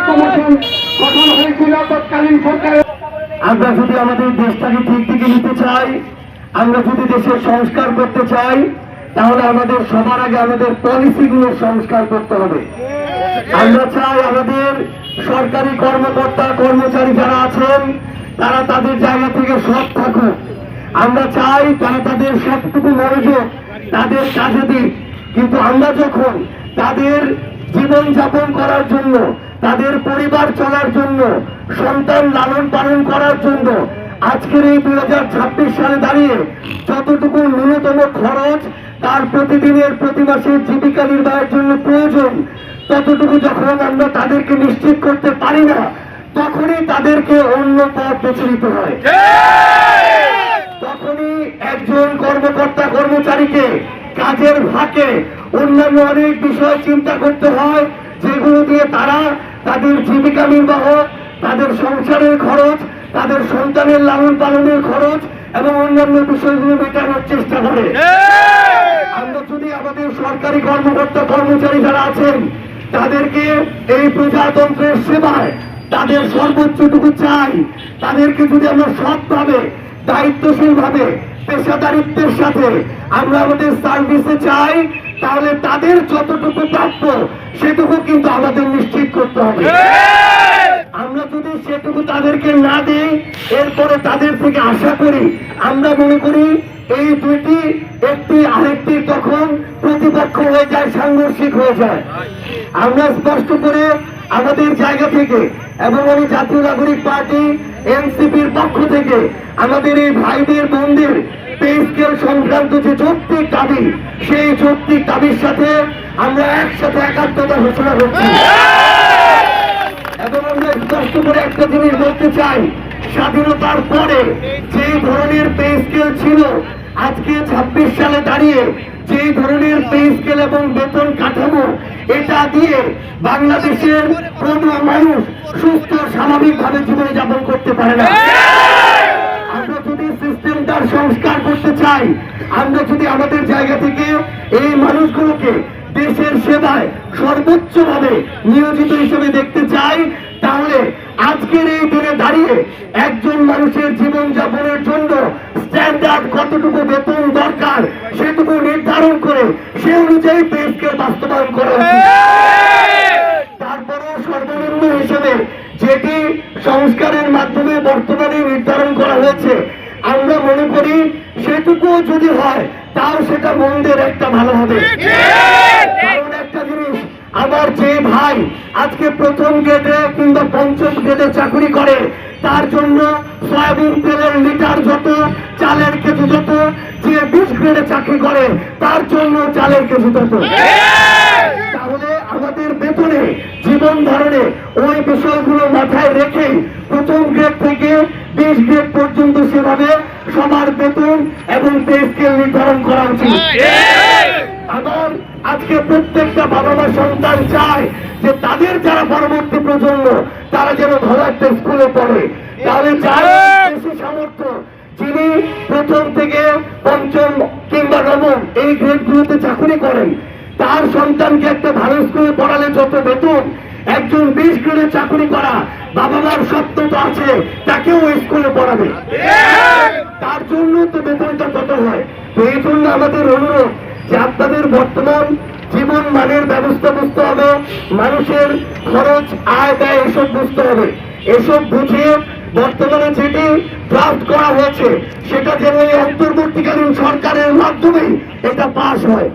Commission গঠন হয়েছিল তৎকালীন সরকারের। আমরা যদি আমাদের দেশটাকে ঠিক দিকে নিতে চাই, আমরা যদি দেশের সংস্কার করতে চাই, তাহলে আমাদের সবার আগে আমাদের পলিসিগুলোর সংস্কার করতে হবে। আমরা চাই আমাদের সরকারি কর্মকর্তা কর্মচারী যারা আছেন তারা তাদের জায়গা থেকে সৎ থাকুক। আমরা চাই তারা তাদের সবটুকু মনোযোগ তাদের কাজে দিক। কিন্তু আমরা যখন তাদের জীবন যাপন করার জন্য, তাদের পরিবার চলার জন্য, সন্তান লালন পালন করার জন্য আজকের এই 2026 সালে দাঁড়িয়ে যতটুকু ন্যূনতম খরচ তার প্রতিদিনের প্রতি মাসের জীবিকা নির্বাহের জন্য প্রয়োজন, ততটুকু যখন আমরা তাদেরকে নিশ্চিত করতে পারি না, তখনই তাদেরকে অন্য পথ বেছে নিতে হয়। তখনই একজন কর্মকর্তা কর্মচারীকে কাজের ফাঁকে অন্যান্য অনেক বিষয় চিন্তা করতে হয়, যেগুলো দিয়ে তারা তাদের জীবিকা নির্বাহ, তাদের সংসারের খরচ, তাদের সন্তানের লালন পালনের খরচ এবং অন্যান্য বিষয়গুলো মেটানোর চেষ্টা করে। আমরা যদি আমাদের সরকারি কর্মকর্তা কর্মচারী যারা আছেন তাদেরকে এই প্রজাতন্ত্রের সেবায় তাদের সর্বোচ্চটুকু চাই, তাদেরকে যদি আমরা সৎভাবে দায়িত্বশীল ভাবে পেশাদারিত্বের সাথে আমরা আমাদের সার্ভিসে চাই, তাহলে তাদের যতটুকু প্রাপ্য সেটুকু কিন্তু আমাদের নিশ্চিত করতে হবে। আমরা যদি সেটুকু তাদেরকে না দিই, এরপরে তাদের থেকে আশা করি, আমরা মনে করি এই দুইটি একটি আরেকটি তখন প্রতিপক্ষ হয়ে যায়, সাংঘর্ষিক হয়ে যায়। আমরা স্পষ্ট করে আমাদের জায়গা থেকে এবং আমি জাতীয় নাগরিক পার্টি এনসিপির পক্ষ থেকে আমাদের এই ভাইদের বোনদের পে স্কেল সংক্রান্ত যে যৌক্তিক দাবি, সেই যৌক্তিক দাবির সাথে আমরা একসাথে একাত্মতা ঘোষণা করছি। এবং আমরা স্পষ্ট করে একটা জিনিস বলতে চাই, স্বাধীনতার পরে যে ধরনের পে স্কেল ছিল, আজকে 26 সালে দাঁড়িয়ে যে ধরনের পে স্কেল এবং বেতন কাঠামো, এটা দিয়ে বাংলাদেশের কোন মানুষ সুস্থ স্বাভাবিকভাবে জীবনযাপন করতে পারে না। আমরা যদি সিস্টেমটার সংস্কার করতে চাই, আমরা যদি আমাদের জায়গা থেকে এই মানুষগুলোকে দেশের সেবায় সর্বোচ্চভাবে নিয়োজিত হিসেবে দেখতে চাই, তাহলে আজকের এই দিনে দাঁড়িয়ে একজন মানুষের জীবনযাপনের জন্য স্ট্যান্ডার্ড কতটুকু বেতন দরকার সেটুকু নির্ধারণ করে সে অনুযায়ী পে স্কেল বাস্তবায়ন করা উচিত। তারপরে সর্বনিম্ন হিসেবে যেটি সংস্কারের মাধ্যমে বর্তমানে নির্ধারণ করা হয়েছে, আমরা মনে করি সেটুকু যদি হয় তাও সেটা মন্দের একটা ভালো হবে। কারণ একটা জিনিস, আমার যে ভাই আজকে প্রথম গ্রেডে কিংবা পঞ্চম গ্রেডে চাকরি করে, তার জন্য সয়াবিন তেলের লিটার যত, চালের কেজি যত, যে 20 গ্রেডে চাকরি করে তার জন্য চালের কেজি তত। তাহলে আমাদের বেতনে, জীবন ধারণে ওই বিষয়গুলো মাথায় রেখে প্রথম গ্রেড থেকে 20 গ্রেড পর্যন্ত সেভাবে সবার বেতন এবং পে স্কেল নির্ধারণ করা উচিত। আবার আজকে প্রত্যেকটা বাবা মা সন্তান চায় যে তাদের যারা পরবর্তী প্রজন্ম তারা যেন ভালো একটা স্কুলে পড়ে, তাহলে যার বেশি সামর্থ্য, যিনি প্রথম থেকে পঞ্চম কিংবা নবম এই গ্রেডগুলোতে চাকরি করেন, তার সন্তানকে একটা ভালো স্কুলে পড়ালে যত বেতন, একজন 20 গ্রেডে চাকরি করা বাবা মার স্বপ্ন তো আছে তাকেও ওই স্কুলে পড়াবে, তার জন্য তো বেতনটা কত হয়। তো এই জন্য আমাদের অনুরোধ যে আপনাদের বর্তমান জীবন মানের ব্যবস্থা বুঝতে হবে, মানুষের খরচ আয় ব্যয় এসব বুঝতে হবে। এসব বুঝিয়ে বর্তমানে যেটি ড্রাফট করা হয়েছে সেটা যেন এই অন্তর্বর্তীকালীন সরকারের মাধ্যমেই এটা পাস হয়।